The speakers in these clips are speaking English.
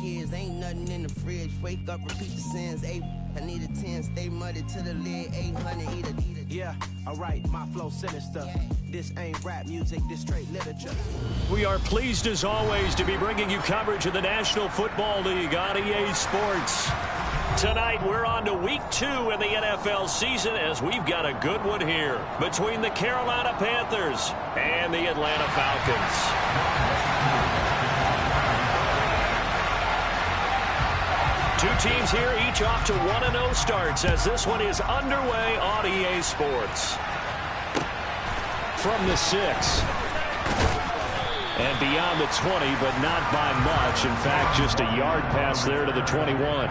years, ain't nothing in the fridge. Wake up, repeat the sins. I need a 10, stay muddy to the lid. 800, eat a. Yeah, alright, my flow sinister. This ain't rap music, this straight literature. We are pleased as always to be bringing you coverage of the National Football League on EA Sports. Tonight we're on to week 2 in the NFL season as we've got a good one here between the Carolina Panthers and the Atlanta Falcons. Two teams here, each off to 1-0 starts as this one is underway on EA Sports. From the 6. And beyond the 20, but not by much. In fact, just a yard pass there to the 21.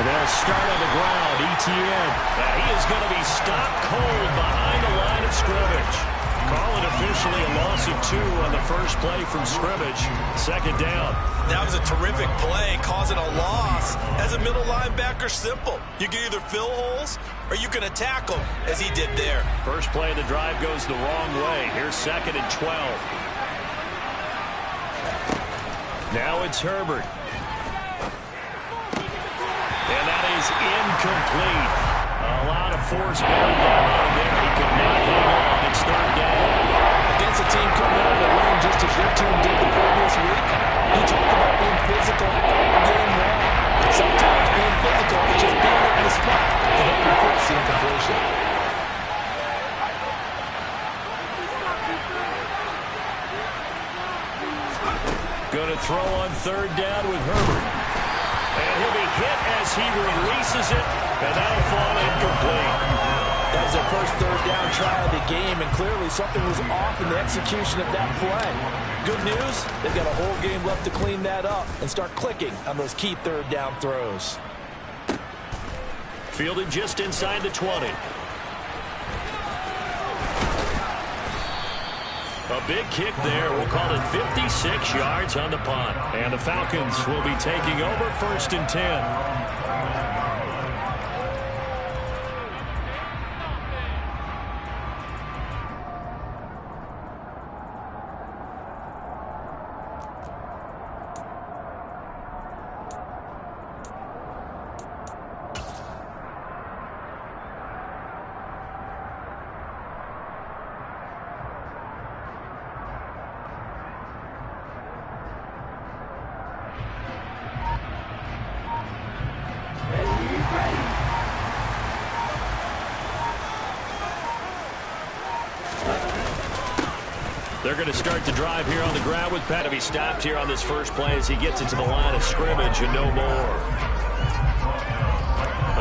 They'll start on the ground. Etienne. He is going to be stopped cold behind the line of scrimmage. Call it officially a loss of 2 on the first play from scrimmage. Second down. That was a terrific play, causing a loss. As a middle linebacker, simple. You can either fill holes or you can attack them, as he did there. First play of the drive goes the wrong way. Here's 2nd and 12. Now it's Herbert. And that is incomplete. A lot of force going down on there. He could not hang on. It's 3rd down. Against a team coming out of the win just as your team did the previous week, you talked about being physical all game long. Sometimes being physical is just being in the spot to help you force the incompletion. Going to throw on 3rd down with Herbert. And he'll be hit as he releases it, and that'll fall incomplete. That was their first 3rd down try of the game, and clearly something was off in the execution of that play. Good news, they've got a whole game left to clean that up and start clicking on those key 3rd down throws. Fielded just inside the 20. A big kick there. We'll call it 56 yards on the punt. And the Falcons will be taking over 1st and 10. They're going to start the drive here on the ground with Pat. To be stopped here on this first play as he gets into the line of scrimmage and no more.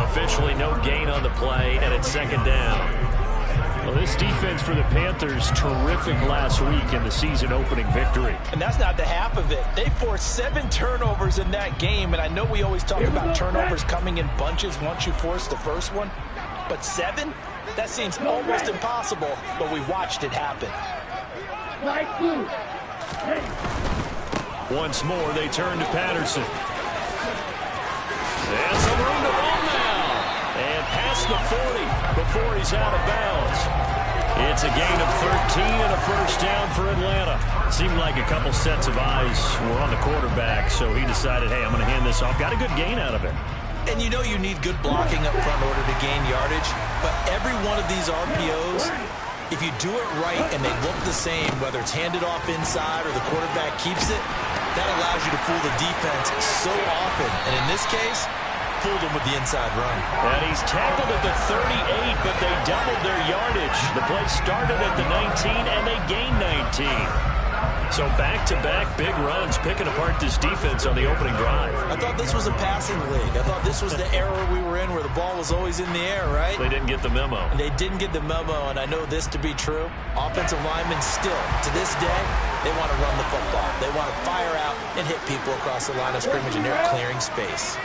Officially no gain on the play, and it's 2nd down. Well, this defense for the Panthers, terrific last week in the season-opening victory. And that's not the half of it. They forced 7 turnovers in that game, and I know we always talk about turnovers coming in bunches once you force the first one. But 7? That seems almost impossible, but we watched it happen. Once more, they turn to Patterson. And some room to run now. And past the 40 before he's out of bounds. It's a gain of 13 and a first down for Atlanta. Seemed like a couple sets of eyes were on the quarterback, so he decided, hey, I'm going to hand this off. Got a good gain out of it. And you know you need good blocking up front in order to gain yardage, but every one of these RPOs, if you do it right and they look the same, whether it's handed off inside or the quarterback keeps it, that allows you to fool the defense so often. And in this case, fooled him with the inside run. And he's tackled at the 38, but they doubled their yardage. The play started at the 19, and they gained 19. So back-to-back big runs picking apart this defense on the opening drive. I thought this was a passing league. I thought this was the era we were in where the ball was always in the air, right? They didn't get the memo. And they didn't get the memo, and I know this to be true. Offensive linemen still, to this day, they want to run the football. They want to fire out and hit people across the line of scrimmage, and they're clearing space.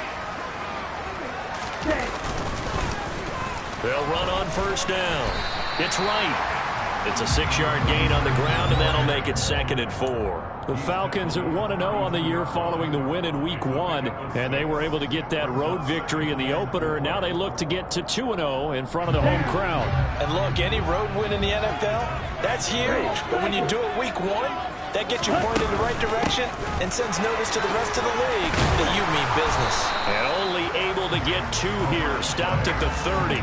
They'll run on first down. It's right. It's a 6-yard gain on the ground, and that'll make it 2nd and 4. The Falcons at 1-0 on the year following the win in Week 1, and they were able to get that road victory in the opener. Now they look to get to 2-0 in front of the home crowd. And look, any road win in the NFL, that's huge. But when you do it Week 1, that gets you pointed in the right direction and sends notice to the rest of the league that you mean business. And only able to get 2 here, stopped at the 30.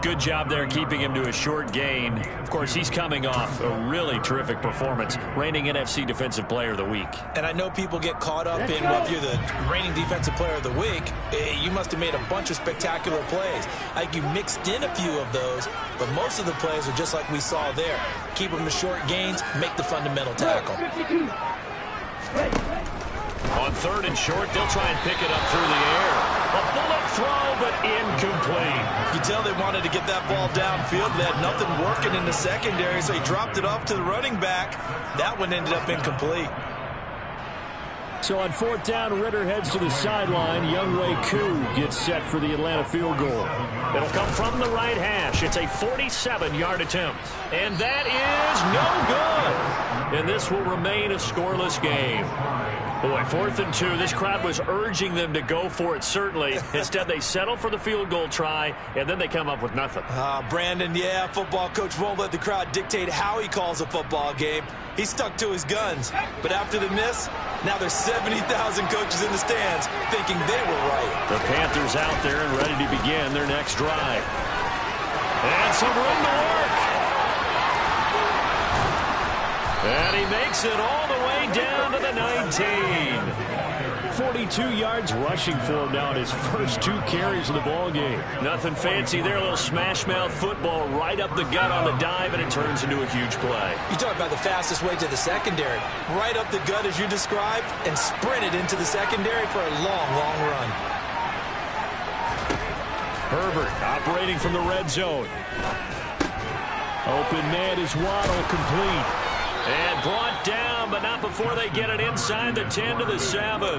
Good job there keeping him to a short gain. Of course, he's coming off a really terrific performance, reigning NFC Defensive Player of the Week. And I know people get caught up in, well, if you're the reigning Defensive Player of the Week, you must have made a bunch of spectacular plays. Like you mixed in a few of those, but most of the plays are just like we saw there. Keep them to short gains, make the fundamental tackle. On 3rd and short, they'll try and pick it up through the air. A bullet throw, but incomplete. You can tell they wanted to get that ball downfield. They had nothing working in the secondary, so he dropped it off to the running back. That one ended up incomplete. So on 4th down, Ritter heads to the sideline. Younghoe Koo gets set for the Atlanta field goal. It'll come from the right hash. It's a 47-yard attempt. And that is no good. And this will remain a scoreless game. Boy, 4th and 2. This crowd was urging them to go for it, certainly. Instead, they settle for the field goal try, and then they come up with nothing. Brandon, yeah, football coach won't let the crowd dictate how he calls a football game. He stuck to his guns. But after the miss, now there's 70,000 coaches in the stands thinking they were right. The Panthers out there and ready to begin their next drive. And some room to work. And he makes it all the way down to the 19. 42 yards rushing for him now in his first 2 carries of the ball game. Nothing fancy there. A little smash-mouth football right up the gut on the dive, and it turns into a huge play. You talk about the fastest way to the secondary. Right up the gut as you described, and sprinted into the secondary for a long, long run. Herbert operating from the red zone. Open man is Waddle, complete. And brought down, but not before they get it inside the 10 to the 7.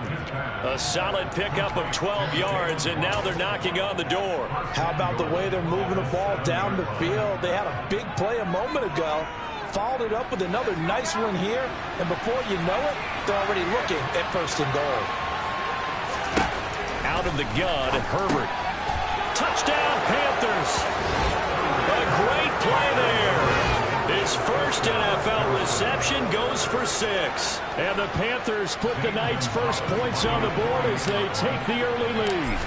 A solid pickup of 12 yards, and now they're knocking on the door. How about the way they're moving the ball down the field? They had a big play a moment ago. Followed it up with another nice one here, and before you know it, they're already looking at 1st and goal. Out of the gun, Herbert. Touchdown, Panthers. A great play there. His first NFL reception goes for 6. And the Panthers put the Knights' first points on the board as they take the early lead.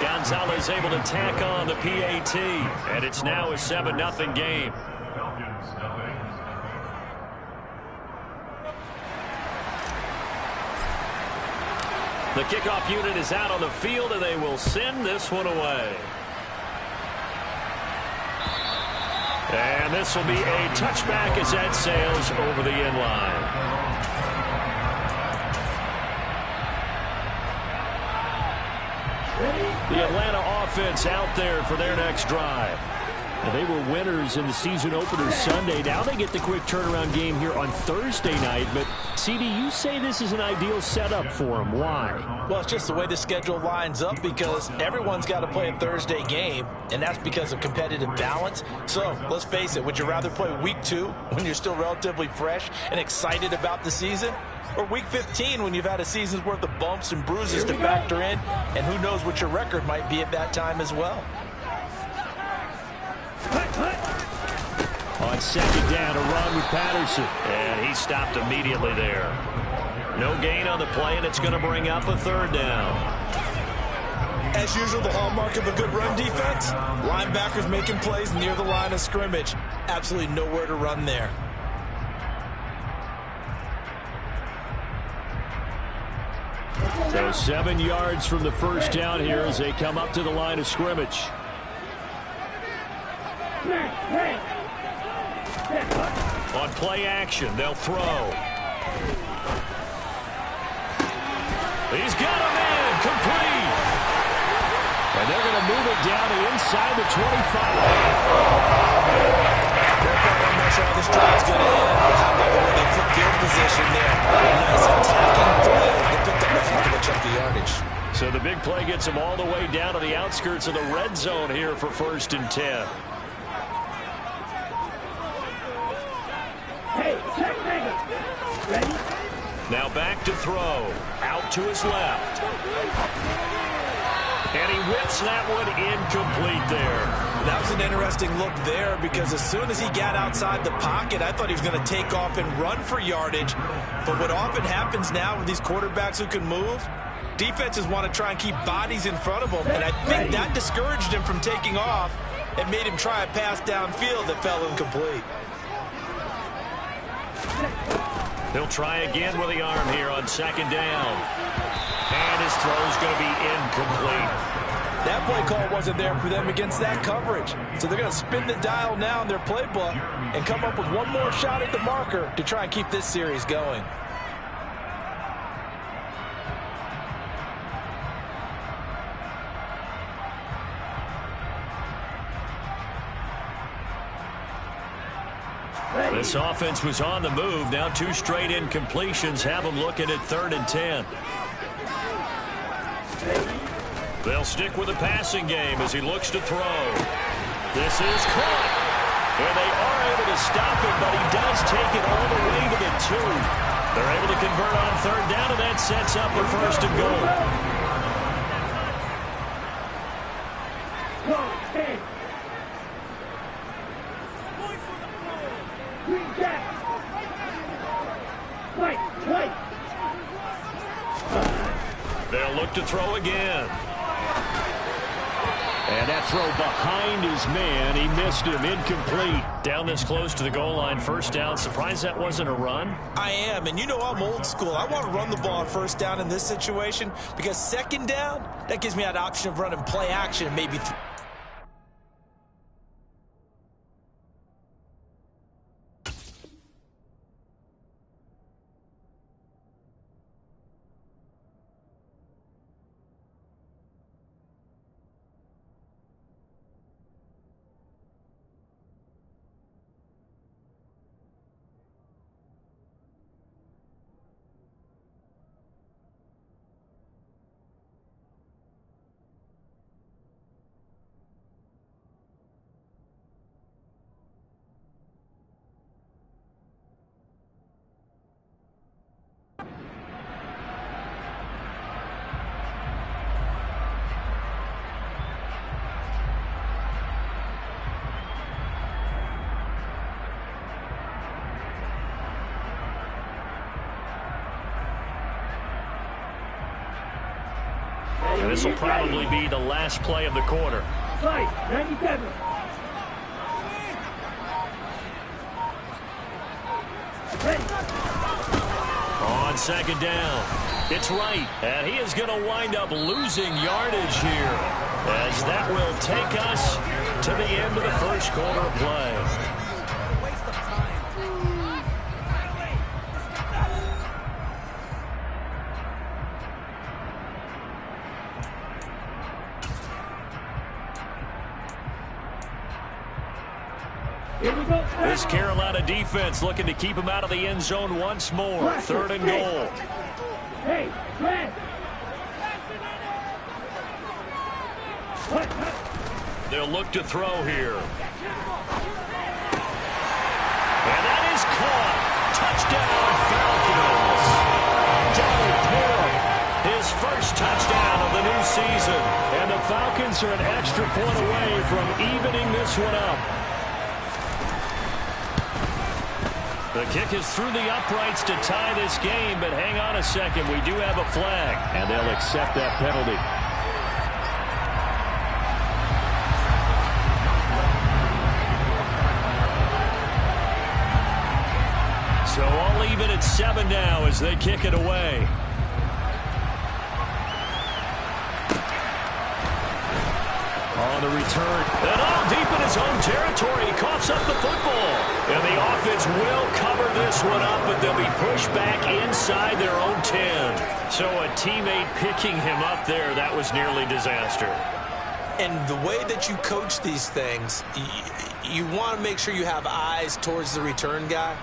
Gonzalez able to tack on the PAT. And it's now a 7-0 game. The kickoff unit is out on the field, and they will send this one away. And this will be a touchback as that sails over the end line. The Atlanta offense out there for their next drive. And they were winners in the season opener Sunday. Now they get the quick turnaround game here on Thursday night. But, CD, you say this is an ideal setup for them. Why? Well, it's just the way the schedule lines up because everyone's got to play a Thursday game, and that's because of competitive balance. So, let's face it, would you rather play Week 2 when you're still relatively fresh and excited about the season? Or Week 15 when you've had a season's worth of bumps and bruises to factor in, and who knows what your record might be at that time as well. On 2nd down, a run with Patterson. And he stopped immediately there. No gain on the play, and it's going to bring up a 3rd down. As usual, the hallmark of a good run defense, linebackers making plays near the line of scrimmage. Absolutely nowhere to run there. So 7 yards from the first down here as they come up to the line of scrimmage. On play action, they'll throw. He's got him in, complete. And they're going to move it down to inside the 25. I'm not sure how this drive's going to end. How about the way they flip field position there? A nice attacking play. They picked up a heck of a chunk of yardage. So the big play gets him all the way down to the outskirts of the red zone here for 1st and 10. Now back to throw. Out to his left. And he whips that one incomplete there. That was an interesting look there because as soon as he got outside the pocket, I thought he was going to take off and run for yardage. But what often happens now with these quarterbacks who can move, defenses want to try and keep bodies in front of them. And I think that discouraged him from taking off and made him try a pass downfield that fell incomplete. He'll try again with the arm here on 2nd down. And his throw's going to be incomplete. That play call wasn't there for them against that coverage. So they're going to spin the dial now in their playbook and come up with one more shot at the marker to try and keep this series going. This offense was on the move. Now 2 straight incompletions have them looking at 3rd and 10. They'll stick with the passing game as he looks to throw. This is caught. And they are able to stop him, but he does take it all the way to the 2. They're able to convert on 3rd down, and that sets up a 1st and goal. They'll look to throw again. And that throw behind his man. He missed him. Incomplete. Down this close to the goal line. 1st down. Surprised that wasn't a run? I am. And you know I'm old school. I want to run the ball on 1st down in this situation because 2nd down, that gives me that option of running play action and maybe And this will probably be the last play of the quarter. 97. On 2nd down. It's right. And he is going to wind up losing yardage here, as that will take us to the end of the 1st quarter of play. This Carolina defense looking to keep him out of the end zone once more. 3rd and goal. Hey, Brad. They'll look to throw here. And that is caught. Touchdown, Falcons. Donald Perry, his 1st touchdown of the new season. And the Falcons are an extra point away from evening this one up. The kick is through the uprights to tie this game, but hang on a second. We do have a flag, and they'll accept that penalty. So all even at 7 now as they kick it away. On the return, and all deep in his own territory, he coughs up the football. And the offense will cover this one up, but they'll be pushed back inside their own 10. So a teammate picking him up there, that was nearly disaster. And the way that you coach these things, you want to make sure you have eyes towards the return guy.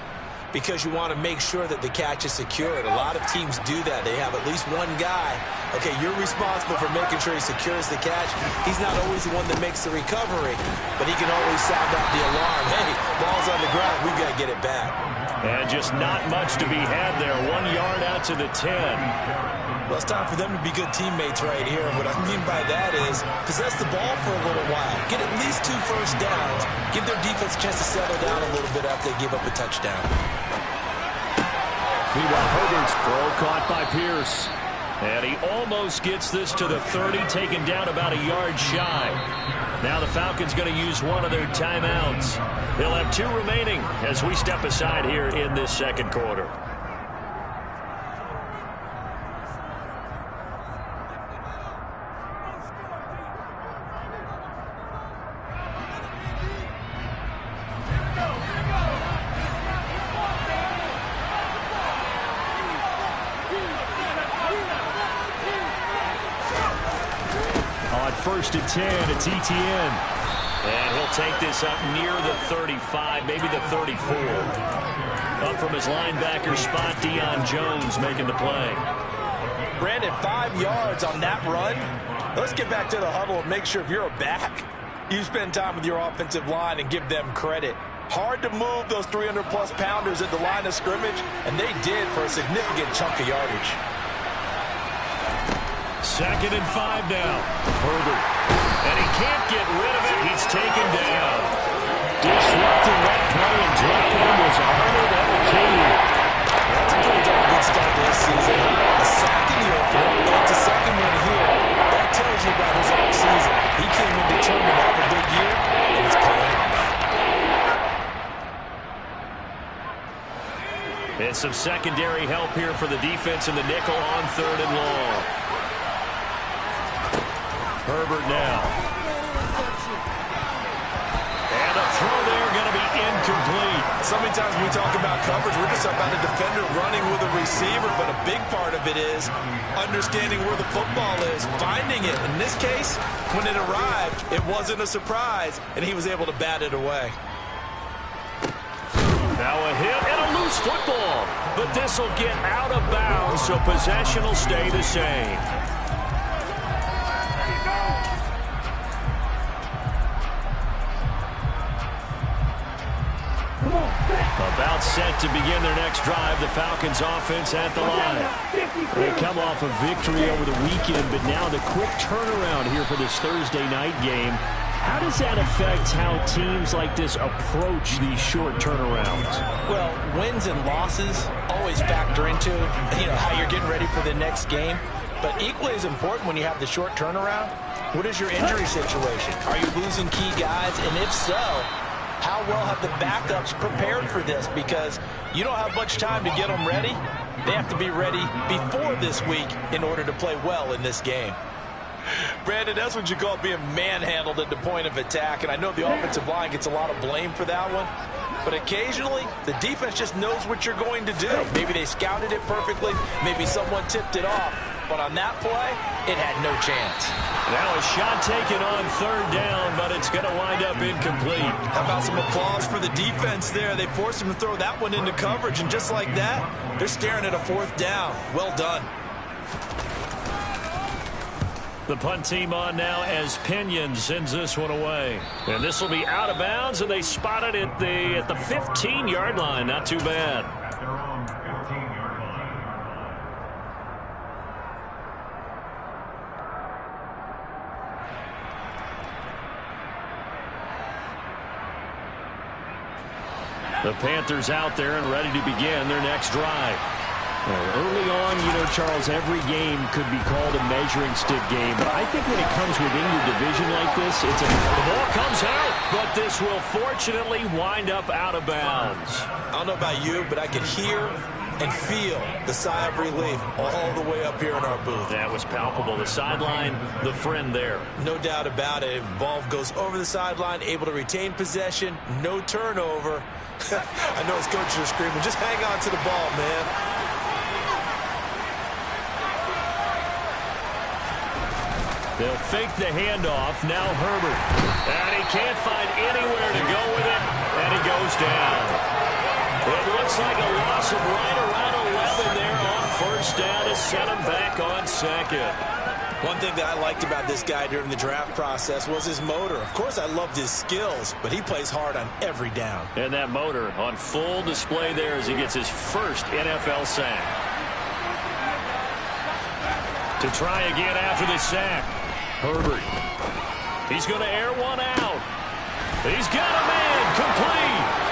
because you want to make sure that the catch is secured. A lot of teams do that. They have at least one guy. Okay, you're responsible for making sure he secures the catch. He's not always the one that makes the recovery, but he can always sound out the alarm. Hey, ball's on the ground. We've got to get it back. And just not much to be had there. 1 yard out to the 10. Well, it's time for them to be good teammates right here. What I mean by that is possess the ball for a little while. Get at least 2 first downs. Give their defense a chance to settle down a little bit after they give up a touchdown. Meanwhile, Herbert's throw caught by Pierce. And he almost gets this to the 30, taken down about a yard shy. Now the Falcons going to use one of their timeouts. They'll have 2 remaining as we step aside here in this second quarter. First and 10, it's ETN. And he'll take this up near the 35, maybe the 34. Up from his linebacker spot, Deion Jones making the play. Brandon, 5 yards on that run. Let's get back to the huddle and make sure if you're a back, you spend time with your offensive line and give them credit. Hard to move those 300-plus pounders at the line of scrimmage, and they did for a significant chunk of yardage. Second and 5 now. Herbert. And he can't get rid of it. He's taken down. Disrupting that play and dropping him was Arnold Ebiketie. That's a pretty darn good start this season. A sack in the opener. That's a second one here. That tells you about his offseason. He came in determined to have a big year, and it's paying off. And some secondary help here for the defense in the nickel on 3rd and long. Herbert now. And a throw there going to be incomplete. So many times when we talk about coverage, we're just about a defender running with a receiver, but a big part of it is understanding where the football is, finding it. In this case, when it arrived, it wasn't a surprise, and he was able to bat it away. Now a hit and a loose football, but this will get out of bounds, so possession will stay the same. About set to begin their next drive, the Falcons offense at the line. They come off a victory over the weekend, but now the quick turnaround here for this Thursday night game. How does that affect how teams like this approach these short turnarounds? Well, wins and losses always factor into, how you're getting ready for the next game. But equally as important when you have the short turnaround, what is your injury situation? Are you losing key guys? And if so, how well have the backups prepared for this? Because you don't have much time to get them ready. They have to be ready before this week in order to play well in this game. Brandon, that's what you call being manhandled at the point of attack. And I know the offensive line gets a lot of blame for that one. But occasionally, the defense just knows what you're going to do. Maybe they scouted it perfectly. Maybe someone tipped it off. But on that play, it had no chance. Now a shot taken on 3rd down, but it's going to wind up incomplete. How about some applause for the defense there? They forced him to throw that one into coverage, and just like that, they're staring at a 4th down. Well done. The punt team on now as Pinion sends this one away. And this will be out of bounds, and they spot it at the 15-yard line. Not too bad. The Panthers out there and ready to begin their next drive. Early on, Charles, every game could be called a measuring stick game. But I think when it comes within your division like this, the ball comes out. But this will fortunately wind up out of bounds. I don't know about you, but I could hear and feel the sigh of relief all the way up here in our booth. That was palpable. The sideline, the friend there. No doubt about it. Ball goes over the sideline, able to retain possession, no turnover. I know his coaches are screaming, just hang on to the ball, man. They'll fake the handoff. Now Herbert. And he can't find anywhere to go with it. And he goes down. It looks like a loss of right around 11 there on first down to set him back on second. One thing that I liked about this guy during the draft process was his motor. Of course, I loved his skills, but he plays hard on every down. And that motor on full display there as he gets his first NFL sack. To try again after the sack. Herbert. He's going to air one out. He's got a man complete.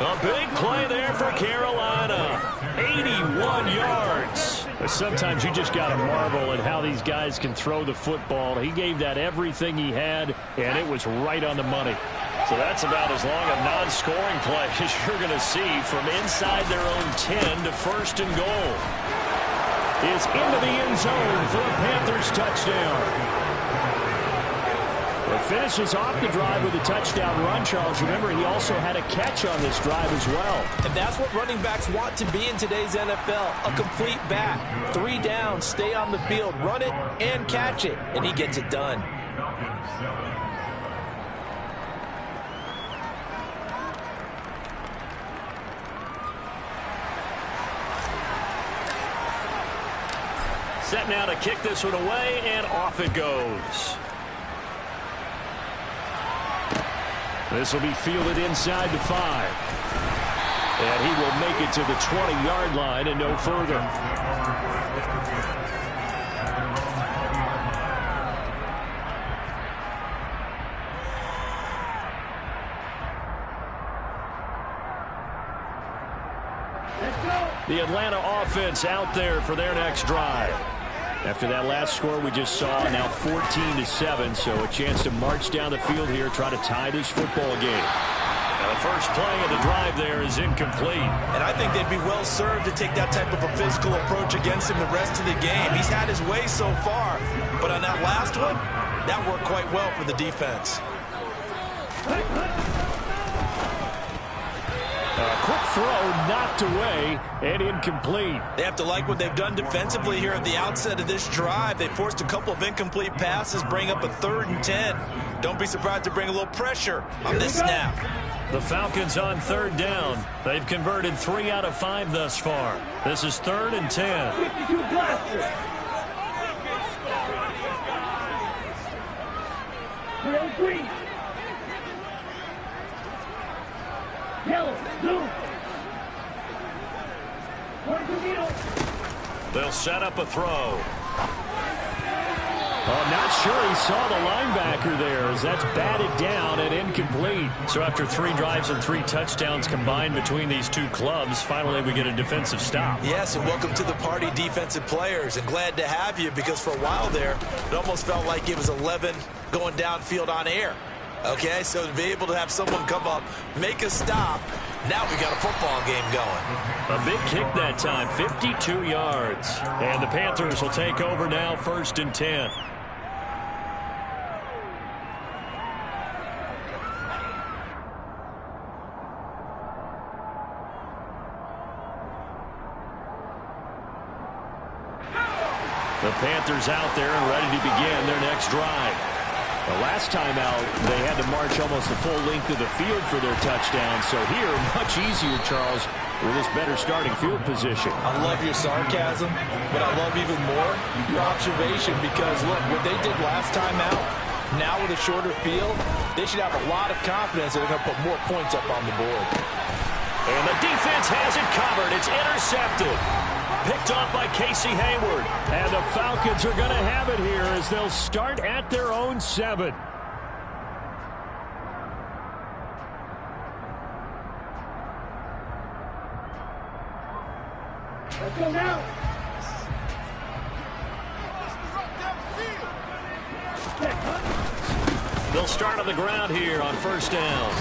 A big play there for Carolina. 81 yards. Sometimes you just got to marvel at how these guys can throw the football. He gave that everything he had, and it was right on the money. So that's about as long a non-scoring play as you're going to see from inside their own 10 to first and goal. Is into the end zone for a Panthers touchdown. Finishes off the drive with a touchdown run, Charles. Remember, he also had a catch on this drive as well. And that's what running backs want to be in today's NFL, a complete back. 3 down, stay on the field, run it and catch it, and he gets it done. Set now to kick this one away, and off it goes. This will be fielded inside the 5. And he will make it to the 20-yard line and no further. The Atlanta offense out there for their next drive. After that last score we just saw, now 14-7, so a chance to march down the field here, try to tie this football game. Now the first play of the drive there is incomplete. And I think they'd be well served to take that type of a physical approach against him the rest of the game. He's had his way so far, but on that last one, that worked quite well for the defense. A quick throw knocked away and incomplete. They have to like what they've done defensively here at the outset of this drive. They forced a couple of incomplete passes, bring up a 3rd and 10. Don't be surprised to bring a little pressure on this snap. The Falcons on 3rd down. They've converted 3 out of 5 thus far. This is 3rd and 10. 52 blaster. 303. Yellow, blue. They'll set up a throw. I'm not sure he saw the linebacker there as that's batted down and incomplete. So after 3 drives and 3 touchdowns combined between these two clubs, finally we get a defensive stop. Yes, and welcome to the party, defensive players, and glad to have you because for a while there, it almost felt like it was 11 going downfield on air. Okay, so to be able to have someone come up, make a stop, now we got a football game going. A big kick that time, 52 yards. And the Panthers will take over now, 1st and 10. The Panthers out there and ready to begin their next drive. The last time out, they had to march almost the full length of the field for their touchdown. So here, much easier, Charles, with this better starting field position. I love your sarcasm, but I love even more your observation because, look, what they did last time out, now with a shorter field, they should have a lot of confidence that they're going to put more points up on the board. And the defense has it covered. It's intercepted. Picked off by Casey Hayward. And the Falcons are going to have it here as they'll start at their own 7. Let's go now. They'll start on the ground here on 1st down.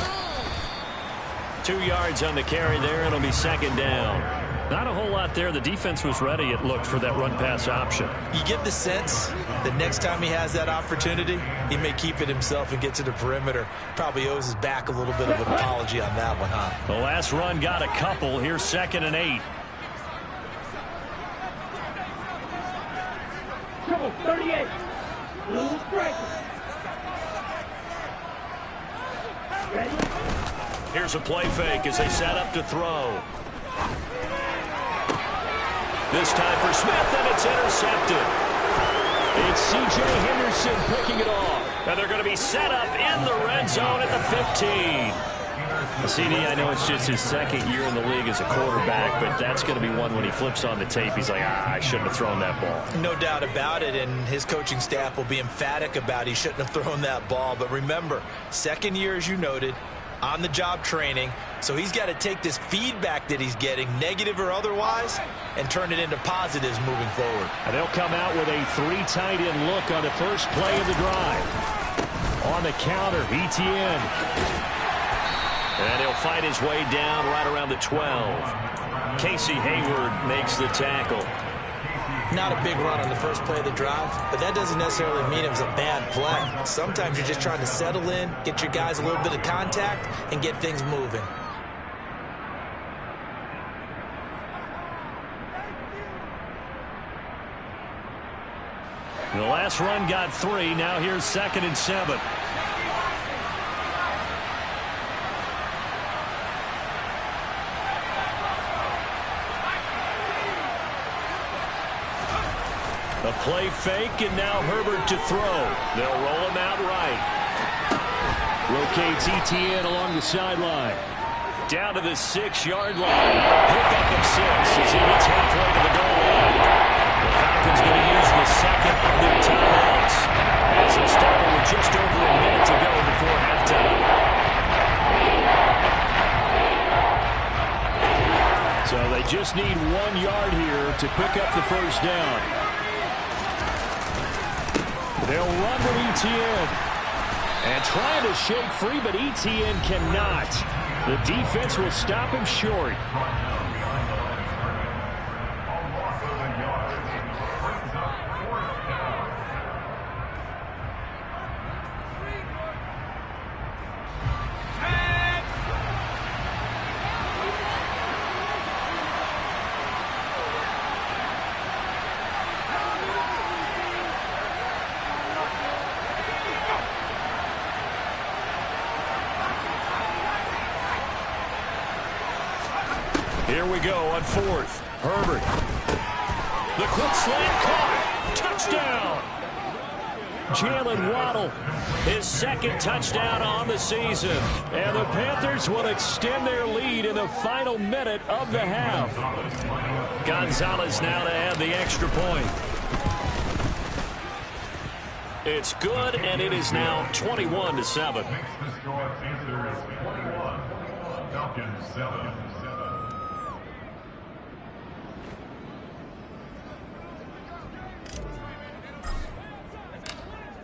2 yards on the carry there. It'll be 2nd down. Not a whole lot there. The defense was ready, it looked, for that run-pass option. You get the sense that next time he has that opportunity, he may keep it himself and get to the perimeter. Probably owes his back a little bit of an apology on that one, huh? The last run got a couple. Here's 2nd and 8. Triple 38. Blue striker. Ready? Here's a play fake as they set up to throw. This time for Smith, and it's intercepted. It's C.J. Henderson picking it off. And they're going to be set up in the red zone at the 15. CD, I know it's just his second year in the league as a quarterback, but that's going to be one when he flips on the tape. He's like, I shouldn't have thrown that ball. No doubt about it, and his coaching staff will be emphatic about he shouldn't have thrown that ball. But remember, second year, as you noted, on-the-job training, so he's got to take this feedback that he's getting, negative or otherwise, and turn it into positives moving forward. And they'll come out with a 3 tight end look on the first play of the drive. On the counter, Etienne. And he'll fight his way down right around the 12. Casey Hayward makes the tackle. Not a big run on the first play of the drive, but that doesn't necessarily mean it was a bad play. Sometimes you're just trying to settle in, get your guys a little bit of contact, and get things moving. The last run got 3. Now here's 2nd and 7. A play fake, and now Herbert to throw. They'll roll him out right. Rotates Etienne along the sideline. Down to the 6-yard line. A pickup of 6 as he gets halfway to the goal line. The Falcons going to use the second of their timeouts as they start with just over a minute to go before halftime. So they just need 1 yard here to pick up the first down. They'll run with Etienne. And trying to shake free, but Etienne cannot. The defense will stop him short. Here we go on 4th. Herbert. The quick slant caught. Touchdown. Jalen Waddle, his 2nd touchdown on the season. And the Panthers will extend their lead in the final minute of the half. Gonzalez now to add the extra point. It's good, and it is now 21-7. Falcons 7.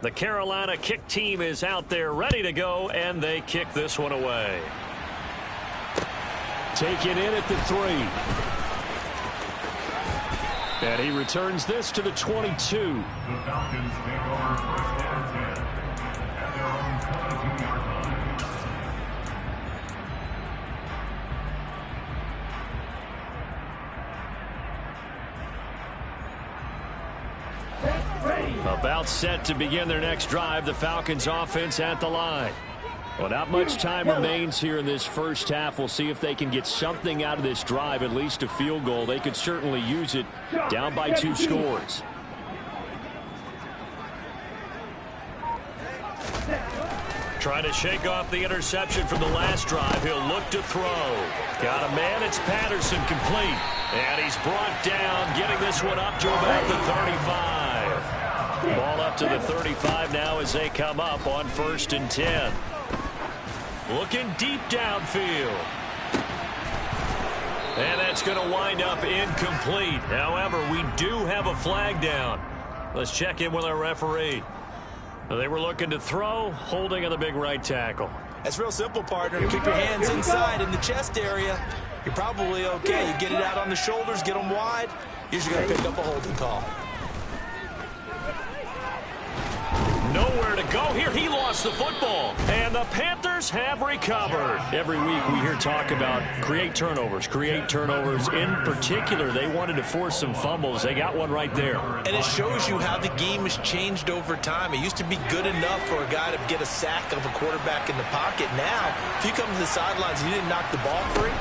The Carolina kick team is out there ready to go, and they kick this one away. Taken in at the 3. And he returns this to the 22. The Falcons take over 1st and 10 at their own 22-yard line. About set to begin their next drive. The Falcons offense at the line. Well, not much time remains here in this first half. We'll see if they can get something out of this drive, at least a field goal. They could certainly use it down by 2 scores. Trying to shake off the interception from the last drive. He'll look to throw. Got a man. It's Patterson complete. And he's brought down, getting this one up to about the 35. Ball up to the 35 now as they come up on 1st and 10. Looking deep downfield. And that's going to wind up incomplete. However, we do have a flag down. Let's check in with our referee. They were looking to throw, holding on the big right tackle. That's real simple, partner. Keep your hands inside in the chest area. You're probably okay. You get it out on the shoulders, get them wide. Usually going to pick up a holding call. Nowhere to go here. He lost the football. And the Panthers have recovered. Every week we hear talk about create turnovers. In particular, they wanted to force some fumbles. They got one right there. And it shows you how the game has changed over time. It used to be good enough for a guy to get a sack of a quarterback in the pocket. Now, if you come to the sidelines and you didn't knock the ball free,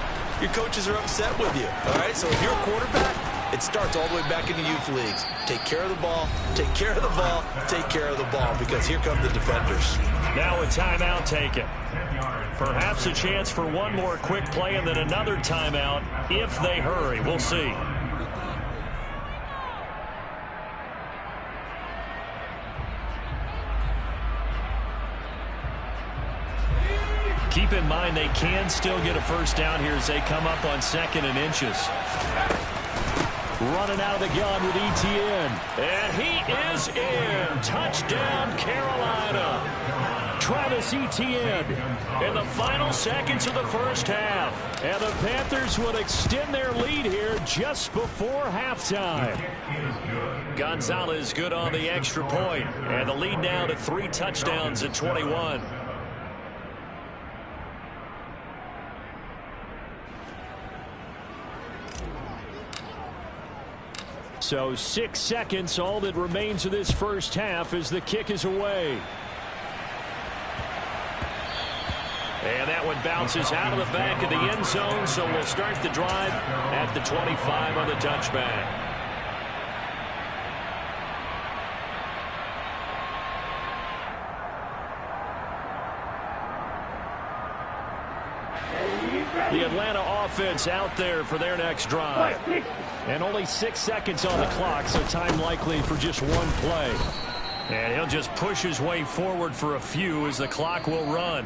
your coaches are upset with you. All right, so if you're a quarterback, it starts all the way back in the youth leagues. Take care of the ball, take care of the ball, take care of the ball, because here come the defenders. Now a timeout taken. Perhaps a chance for one more quick play and then another timeout if they hurry. We'll see. Keep in mind they can still get a first down here as they come up on 2nd and inches. Running out of the gun with Etienne. And he is in. Touchdown, Carolina. Travis Etienne in the final seconds of the first half. And the Panthers would extend their lead here just before halftime. Gonzalez good on the extra point. And the lead now to 3 touchdowns at 21. So 6 seconds, all that remains of this first half as the kick is away. And that one bounces out of the back of the end zone, so we'll start the drive at the 25 on the touchback. The Atlanta offense out there for their next drive. And only 6 seconds on the clock, so time likely for just one play. And he'll just push his way forward for a few as the clock will run.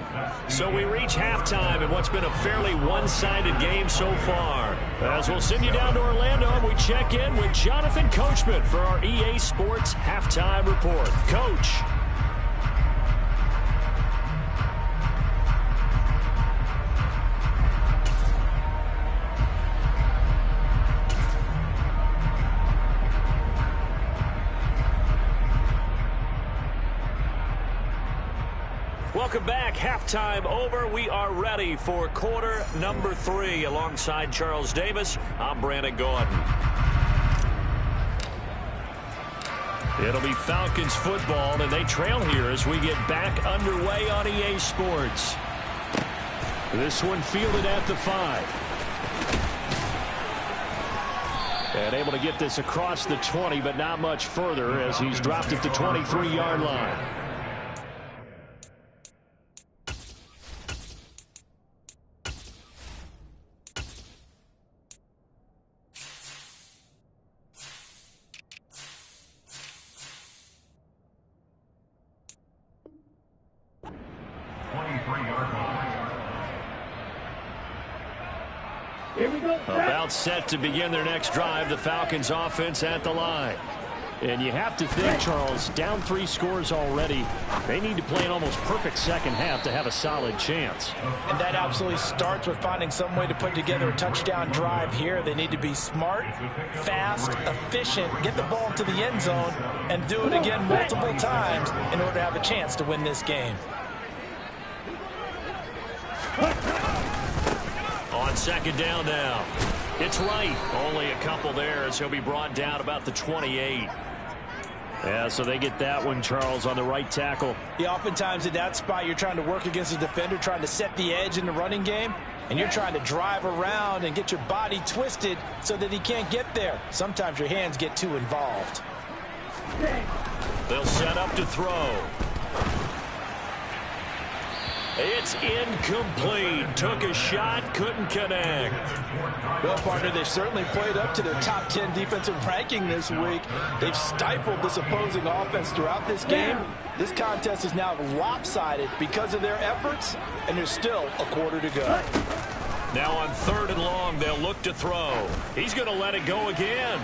So we reach halftime in what's been a fairly one-sided game so far. As we'll send you down to Orlando, and we check in with Jonathan Coachman for our EA Sports Halftime Report. Coach. Welcome back. Halftime over. We are ready for quarter number 3. Alongside Charles Davis, I'm Brandon Gordon. It'll be Falcons football, and they trail here as we get back underway on EA Sports. This one fielded at the 5. And able to get this across the 20, but not much further as he's dropped at the 23-yard line. About set to begin their next drive, the Falcons offense at the line. And you have to think, Charles, down 3 scores already. They need to play an almost perfect second half to have a solid chance. And that absolutely starts with finding some way to put together a touchdown drive here. They need to be smart, fast, efficient, get the ball to the end zone, and do it again multiple times in order to have a chance to win this game. On second down now. It's right. Only a couple there as he'll be brought down about the 28. Yeah, so they get that one, Charles, on the right tackle. Yeah, oftentimes in that spot, you're trying to work against a defender, trying to set the edge in the running game, and you're trying to drive around and get your body twisted so that he can't get there. Sometimes your hands get too involved. They'll set up to throw. It's incomplete. Took a shot, couldn't connect. Well, partner, they've certainly played up to their top 10 defensive ranking this week. They've stifled this opposing offense throughout this game. This contest is now lopsided because of their efforts, and there's still a quarter to go. Now on 3rd and long, they'll look to throw. He's going to let it go again.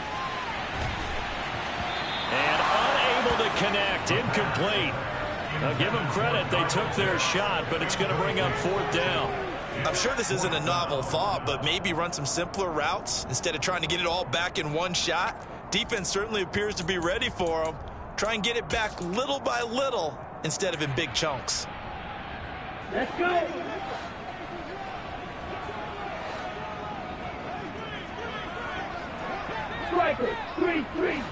And unable to connect. Incomplete. Now, give them credit. They took their shot, but it's going to bring up 4th down. I'm sure this isn't a novel thought, but maybe run some simpler routes instead of trying to get it all back in one shot. Defense certainly appears to be ready for them. Try and get it back little by little instead of in big chunks. Let's go. Striker, 3-3.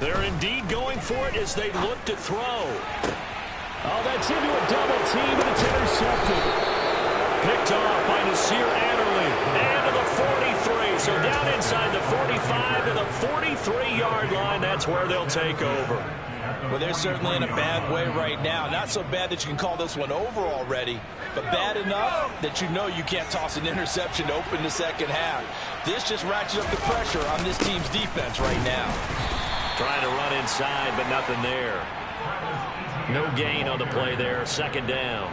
They're indeed going for it as they look to throw. Oh, that's into a double team, and it's intercepted. Picked off by Nasir Adderley. And to the 43. So down inside the 45 to the 43-yard line. That's where they'll take over. Well, they're certainly in a bad way right now. Not so bad that you can call this one over already, but bad enough that you know you can't toss an interception to open the second half. This just ratchets up the pressure on this team's defense right now. Trying to run inside, but nothing there. No gain on the play there. Second down.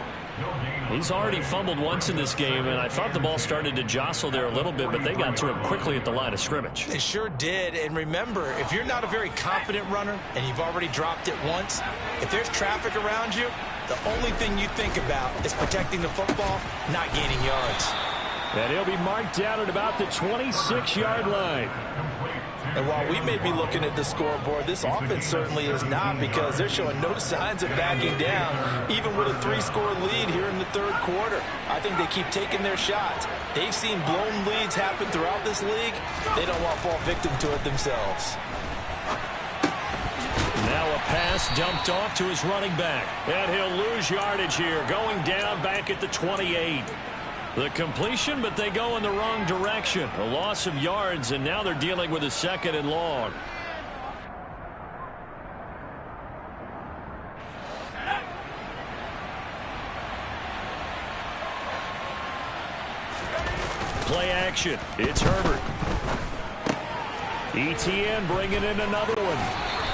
He's already fumbled once in this game, and I thought the ball started to jostle there a little bit, but they got to him quickly at the line of scrimmage. They sure did. And remember, if you're not a very confident runner and you've already dropped it once, if there's traffic around you, the only thing you think about is protecting the football, not gaining yards. And he'll be marked down at about the 26-yard line. And while we may be looking at the scoreboard, this offense certainly is not, because they're showing no signs of backing down, even with a 3-score lead here in the third quarter. I think they keep taking their shots. They've seen blown leads happen throughout this league. They don't want to fall victim to it themselves. Now a pass dumped off to his running back. And he'll lose yardage here, going down back at the 28. The completion, but they go in the wrong direction. A loss of yards, and now they're dealing with a second and long. Play action. It's Herbert. ETN bringing in another one.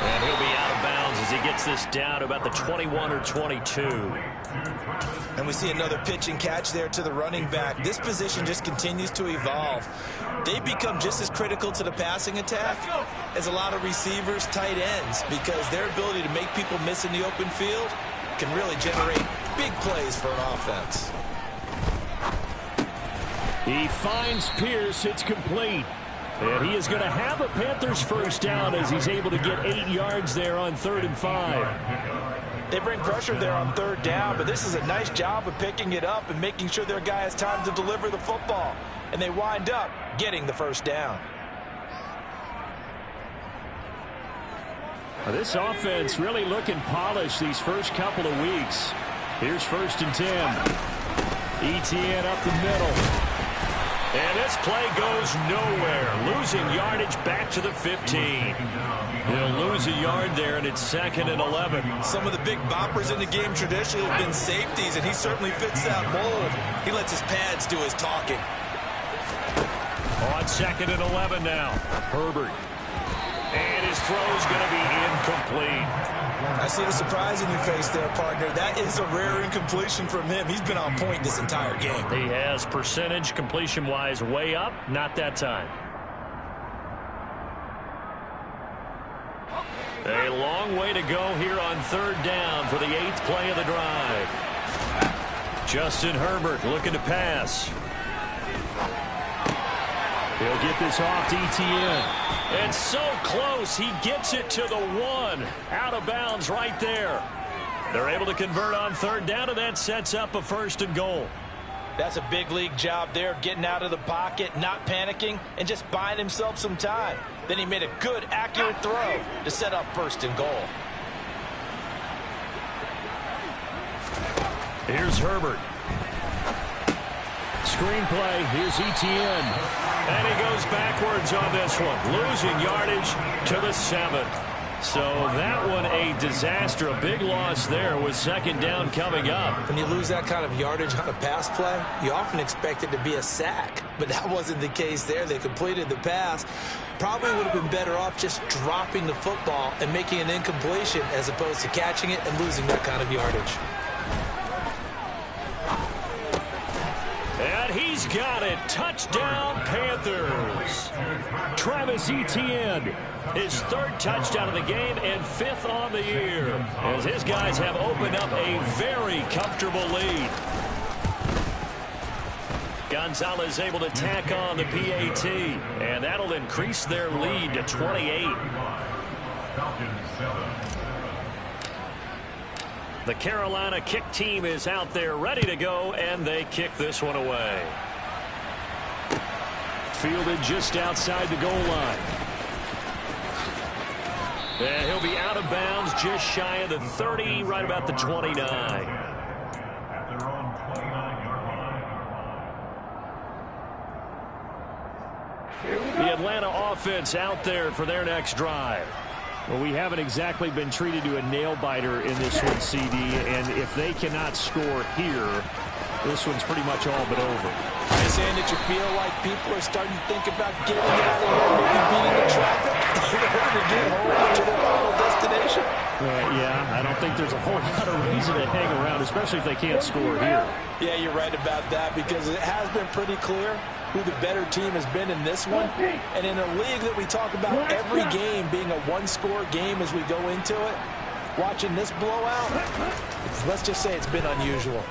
And he'll be out of bounds as he gets this down to about the 21 or 22. And we see another pitch and catch there to the running back. This position just continues to evolve. They become just as critical to the passing attack as a lot of receivers, tight ends, because their ability to make people miss in the open field can really generate big plays for an offense. He finds Pierce. It's complete. And he is going to have a Panthers first down as he's able to get 8 yards there on 3rd and 5. They bring pressure there on 3rd down, but this is a nice job of picking it up and making sure their guy has time to deliver the football. And they wind up getting the first down. This offense really looking polished these first couple of weeks. Here's 1st and 10. ETN up the middle. And this play goes nowhere. Losing yardage back to the 15. He'll lose a yard there, and it's 2nd and 11. Some of the big boppers in the game traditionally have been safeties, and he certainly fits that mold. He lets his pads do his talking. On 2nd and 11 now. Herbert. And his throw's going to be incomplete. I see the surprise in your face there, partner. That is a rare incompletion from him. He's been on point this entire game. He has percentage completion-wise way up. Not that time. A long way to go here on 3rd down for the 8th play of the drive. Justin Herbert looking to pass. He'll get this off to ETN. And so close, he gets it to the 1. Out of bounds right there. They're able to convert on 3rd down, and that sets up a 1st and goal. That's a big league job there of getting out of the pocket, not panicking, and just buying himself some time. Then he made a good, accurate throw to set up 1st and goal. Here's Herbert. Screenplay, here's ETN. And he goes backwards on this one, losing yardage to the 7. So that one a disaster, a big loss there with 2nd down coming up. When you lose that kind of yardage on a pass play, you often expect it to be a sack, but that wasn't the case there. They completed the pass. Probably would have been better off just dropping the football and making an incompletion as opposed to catching it and losing that kind of yardage. And he's got it. Touchdown, Panthers. Travis Etienne. His 3rd touchdown of the game and 5th on the year, as his guys have opened up a very comfortable lead. Gonzalez able to tack on the PAT, and that'll increase their lead to 28. Falcons 7. The Carolina kick team is out there ready to go, and they kick this one away. Fielded just outside the goal line. And he'll be out of bounds just shy of the 30, right about the 29. At their own 29-yard line. The Atlanta offense out there for their next drive. Well, we haven't exactly been treated to a nail-biter in this one, CD, and if they cannot score here, this one's pretty much all but over. Are you saying that you feel like people are starting to think about getting out of here, maybe beating the traffic in order to get home to their final destination? Yeah, I don't think there's a whole lot of reason to hang around, especially if they can't score here. Yeah, you're right about that, because it has been pretty clear who the better team has been in this one. And in a league that we talk about every game being a one-score game as we go into it, watching this blowout, let's just say it's been unusual.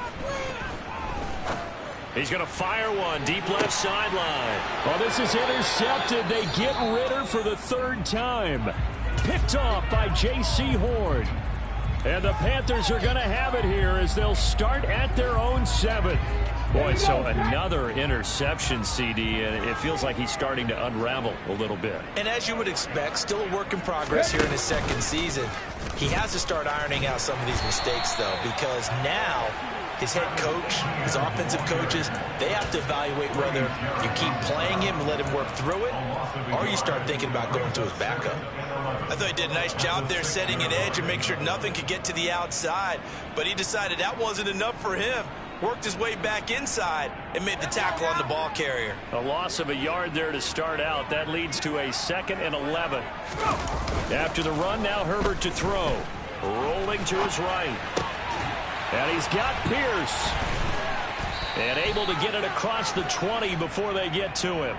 He's going to fire one deep left sideline. Well, this is intercepted. They get Ritter for the third time. Picked off by J.C. Horn. And the Panthers are going to have it here as they'll start at their own 7. Boy, so another interception, CD, and it feels like he's starting to unravel a little bit. And as you would expect, still a work in progress here in his second season. He has to start ironing out some of these mistakes, though, because now his head coach, his offensive coaches, they have to evaluate whether you keep playing him and let him work through it, or you start thinking about going to his backup. I thought he did a nice job there setting an edge and make sure nothing could get to the outside, but he decided that wasn't enough for him. Worked his way back inside and made the tackle on the ball carrier. A loss of a yard there to start out. That leads to a 2nd and 11. After the run, now Herbert to throw. Rolling to his right. And he's got Pierce. And able to get it across the 20 before they get to him.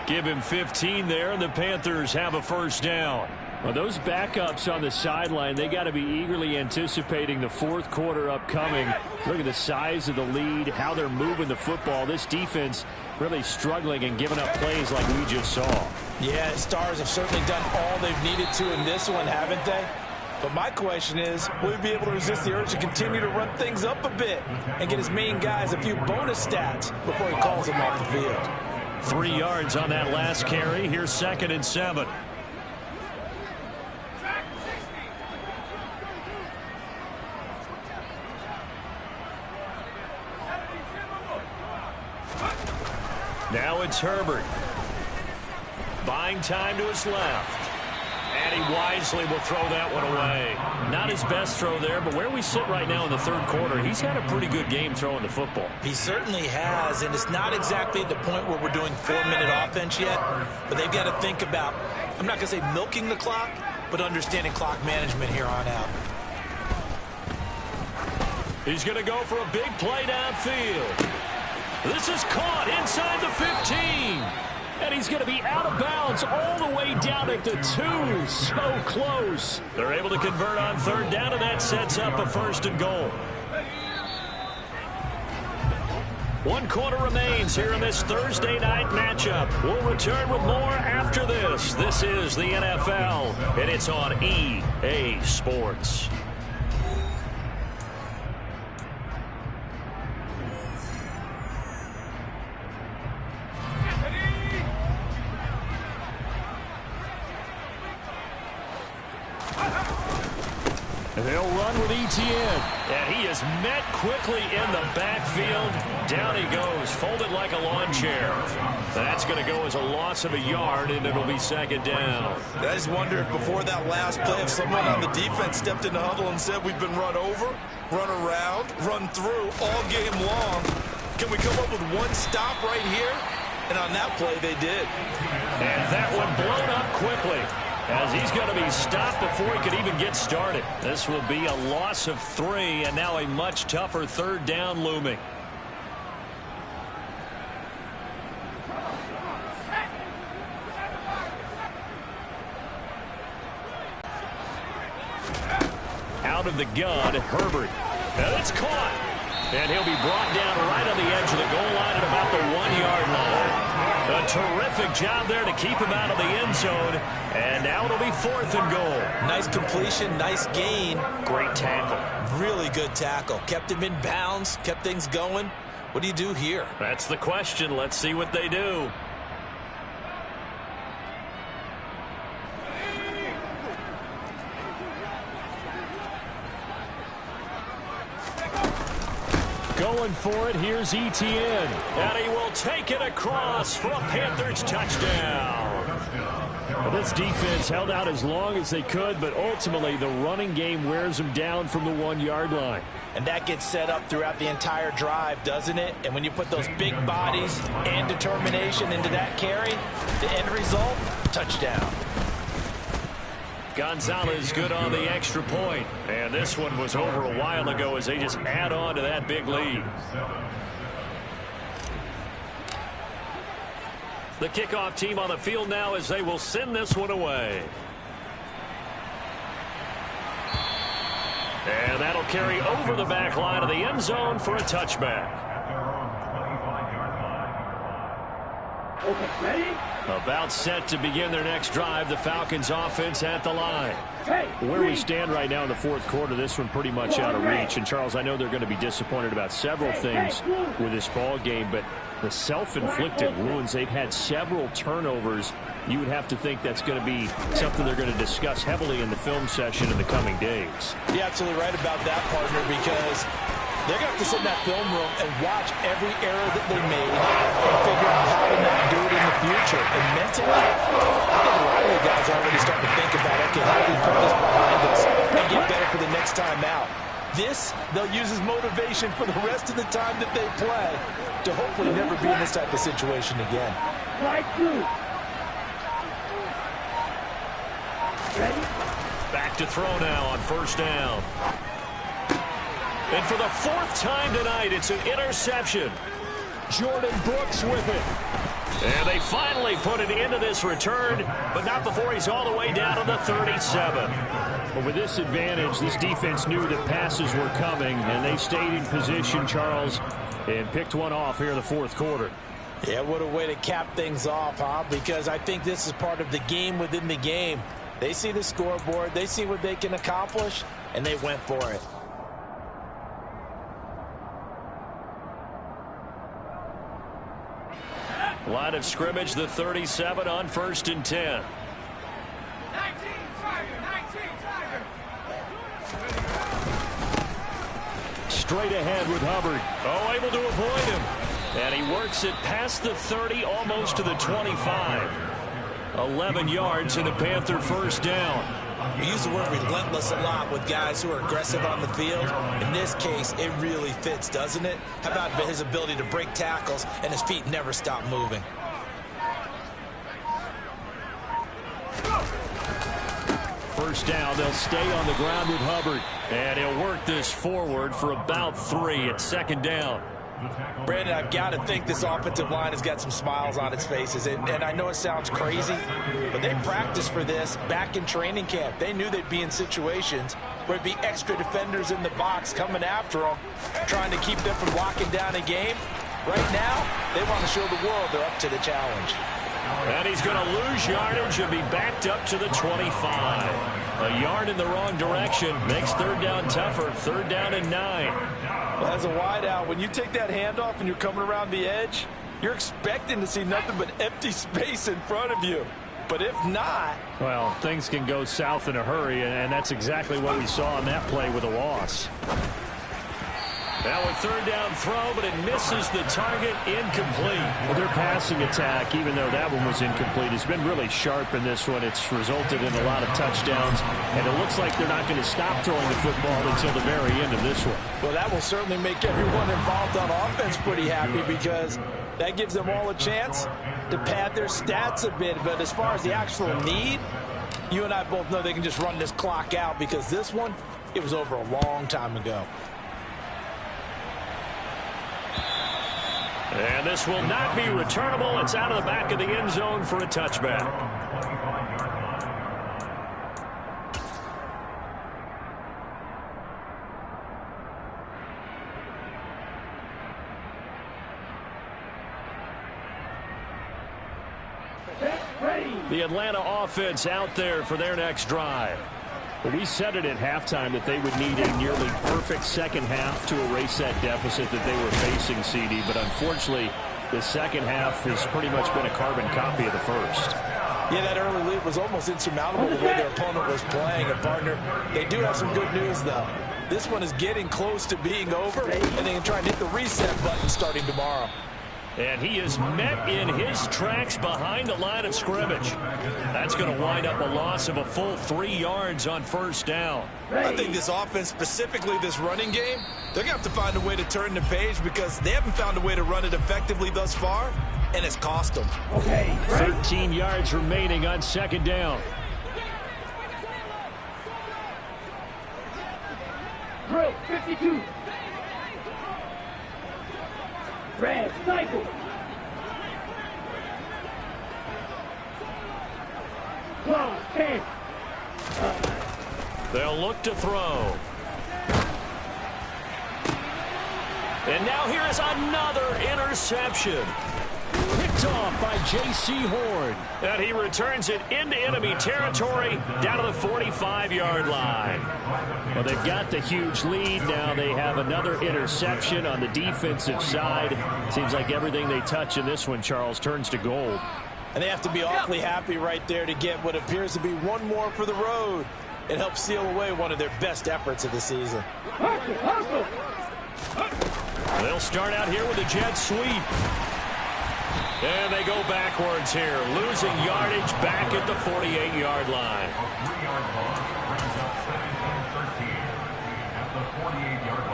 Give him 15 there, and the Panthers have a first down. Well, those backups on the sideline, they got to be eagerly anticipating the fourth quarter upcoming. Look at the size of the lead, how they're moving the football. This defense really struggling and giving up plays like we just saw. Yeah, Stars have certainly done all they've needed to in this one, haven't they? But my question is, will he be able to resist the urge to continue to run things up a bit and get his main guys a few bonus stats before he calls them off the field? 3 yards on that last carry. Here's 2nd and 7. Now it's Herbert. Buying time to his left. And he wisely will throw that one away. Not his best throw there, but where we sit right now in the third quarter, he's had a pretty good game throwing the football. He certainly has, and it's not exactly at the point where we're doing 4-minute offense yet, but they've got to think about, I'm not going to say milking the clock, but understanding clock management here on out. He's going to go for a big play downfield. This is caught inside the 15. And he's going to be out of bounds all the way down at the 2. So close. They're able to convert on third down, and that sets up a 1st and goal. 1 quarter remains here in this Thursday night matchup. We'll return with more after this. This is the NFL, and it's on EA Sports. They'll run with Etienne. And he is met quickly in the backfield. Down he goes, folded like a lawn chair. That's going to go as a loss of a yard, and it'll be 2nd down. I just wonder if before that last play, if someone on the defense stepped in the huddle and said, we've been run over, run around, run through all game long. Can we come up with one stop right here? And on that play, they did. And that one blown up quickly, as he's going to be stopped before he could even get started. This will be a loss of 3, and now a much tougher 3rd down looming. Out of the gun, Herbert. And it's caught. And he'll be brought down right on the edge of the goal line at Terrific job there to keep him out of the end zone. And now it'll be 4th and goal. Nice completion, nice gain. Great tackle. Really good tackle. Kept him in bounds, kept things going. What do you do here? That's the question. Let's see what they do. Going for it, here's Etienne. And he will take it across for a Panthers touchdown. Well, this defense held out as long as they could, but ultimately the running game wears them down from the 1-yard line. And that gets set up throughout the entire drive, doesn't it? And when you put those big bodies and determination into that carry, the end result, touchdown. Gonzalez good on the extra point. And this one was over a while ago as they just add on to that big lead. The kickoff team on the field now as they will send this one away. And that'll carry over the back line of the end zone for a touchback. Okay, ready? About set to begin their next drive. The Falcons offense at the line. Hey, Where we stand right now in the 4th quarter, this one pretty much out of reach. And, Charles, I know they're going to be disappointed about several things with this ball game, but the self-inflicted wounds, they've had several turnovers. You would have to think that's going to be something they're going to discuss heavily in the film session in the coming days. You're absolutely right about that, partner, because they're going to have to sit in that film room and watch every error that they made and figure out how to not do it in the future. And mentally, I think a lot of the guys are already starting to think about, okay, how do we put this behind us and get better for the next time out? This, they'll use as motivation for the rest of the time that they play to hopefully never be in this type of situation again. Right through. Ready? Back to throw now on 1st down. And for the 4th time tonight, it's an interception. Jordan Brooks with it. And they finally put it into this return, but not before he's all the way down to the 37. But with this advantage, this defense knew that passes were coming, and they stayed in position, Charles, and picked one off here in the 4th quarter. Yeah, what a way to cap things off, huh? Because I think this is part of the game within the game. They see the scoreboard, they see what they can accomplish, and they went for it. Line of scrimmage, the 37 on 1st and 10. 19 Tiger. Straight ahead with Hubbard. Oh, able to avoid him. And he works it past the 30, almost to the 25. 11 yards in the Panther 1st down. We use the word relentless a lot with guys who are aggressive on the field. In this case, it really fits, doesn't it? How about his ability to break tackles and his feet never stop moving? First down, they'll stay on the ground with Hubbard. And he'll work this forward for about 3 at 2nd down. Brandon, I've got to think this offensive line has got some smiles on its faces. And I know it sounds crazy, but they practiced for this back in training camp. They knew they'd be in situations where it'd be extra defenders in the box coming after them, trying to keep them from locking down a game. Right now, they want to show the world they're up to the challenge. And he's going to lose yardage and be backed up to the 25. A yard in the wrong direction makes 3rd down tougher. 3rd down and 9. Well, as a wideout, when you take that handoff and you're coming around the edge, you're expecting to see nothing but empty space in front of you. But if not... Well, things can go south in a hurry, and that's exactly what we saw on that play with a loss. Now a 3rd down throw, but it misses the target, incomplete. Well, their passing attack, even though that one was incomplete, has been really sharp in this one. It's resulted in a lot of touchdowns, and it looks like they're not going to stop throwing the football until the very end of this one. Well, that will certainly make everyone involved on offense pretty happy because that gives them all a chance to pad their stats a bit. But as far as the actual need, you and I both know they can just run this clock out because this one, it was over a long time ago. And this will not be returnable. It's out of the back of the end zone for a touchback. The Atlanta offense out there for their next drive. Well, we said it at halftime that they would need a nearly perfect second half to erase that deficit that they were facing, CD. But unfortunately, the second half has pretty much been a carbon copy of the first. Yeah, that early lead was almost insurmountable the way their opponent was playing. And, partner, they do have some good news, though. This one is getting close to being over, and they can try and hit the reset button starting tomorrow. And he is met in his tracks behind the line of scrimmage. That's going to wind up a loss of a full 3 yards on first down. I think this offense, specifically this running game, they're going to have to find a way to turn the page because they haven't found a way to run it effectively thus far, and it's cost them. 13 yards remaining on second down. Drill 52. Red cycle. Clock 10. They'll look to throw. And now here is another interception. Picked off by J.C. Horn. And he returns it into enemy territory down to the 45-yard line. Well, they've got the huge lead. Now they have another interception on the defensive side. Seems like everything they touch in this one, Charles, turns to gold. And they have to be awfully happy right there to get what appears to be one more for the road. It helps seal away one of their best efforts of the season. They'll start out here with a jet sweep. And they go backwards here, losing yardage back at the 48-yard line. A 3-yard loss brings up 2nd and 13 at the 48-yard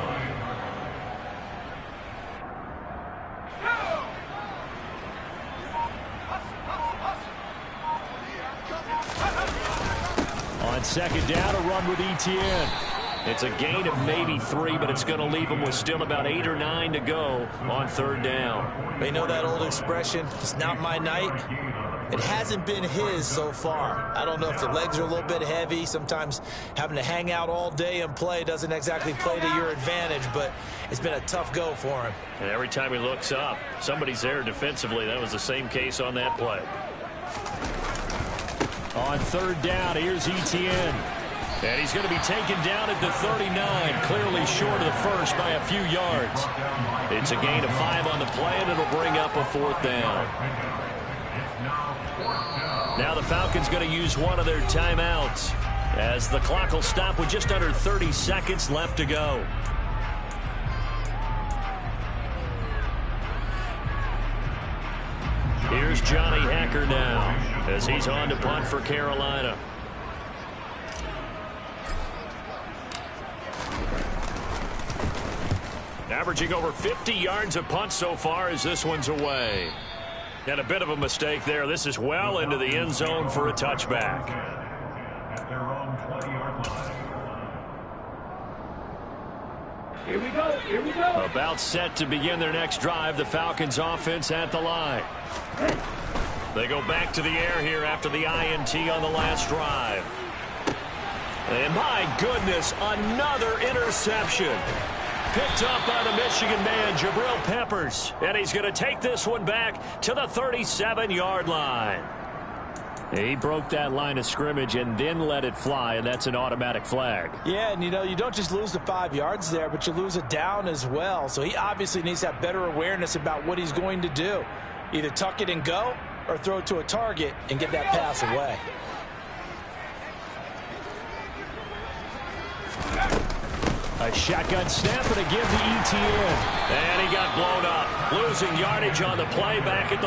line. On second down, a run with Etienne. It's a gain of maybe 3, but it's going to leave them with still about 8 or 9 to go on third down. They know that old expression, it's not my night. It hasn't been his so far. I don't know if the legs are a little bit heavy. Sometimes having to hang out all day and play doesn't exactly play to your advantage, but it's been a tough go for him. And every time he looks up, somebody's there defensively. That was the same case on that play. On third down, here's Etienne. And he's going to be taken down at the 39, clearly short of the first by a few yards. It's a gain of 5 on the play, and it'll bring up a 4th down. Now the Falcons going to use one of their timeouts as the clock will stop with just under 30 seconds left to go. Here's Johnny Hacker now as he's on to punt for Carolina. Averaging over 50 yards a punt so far as this one's away. And a bit of a mistake there. This is well into the end zone for a touchback. At their own 20-yard line. Here we go. Here we go. About set to begin their next drive. The Falcons offense at the line. They go back to the air here after the INT on the last drive. And my goodness, another interception. Picked up by the Michigan man, Jabril Peppers. And he's going to take this one back to the 37-yard line. He broke that line of scrimmage and then let it fly, and that's an automatic flag. Yeah, and you don't just lose the 5 yards there, but you lose it down as well. So he obviously needs to have better awareness about what he's going to do. Either tuck it and go or throw it to a target and get that pass away. A shotgun snap and a give to Etienne. And he got blown up. Losing yardage on the play back at the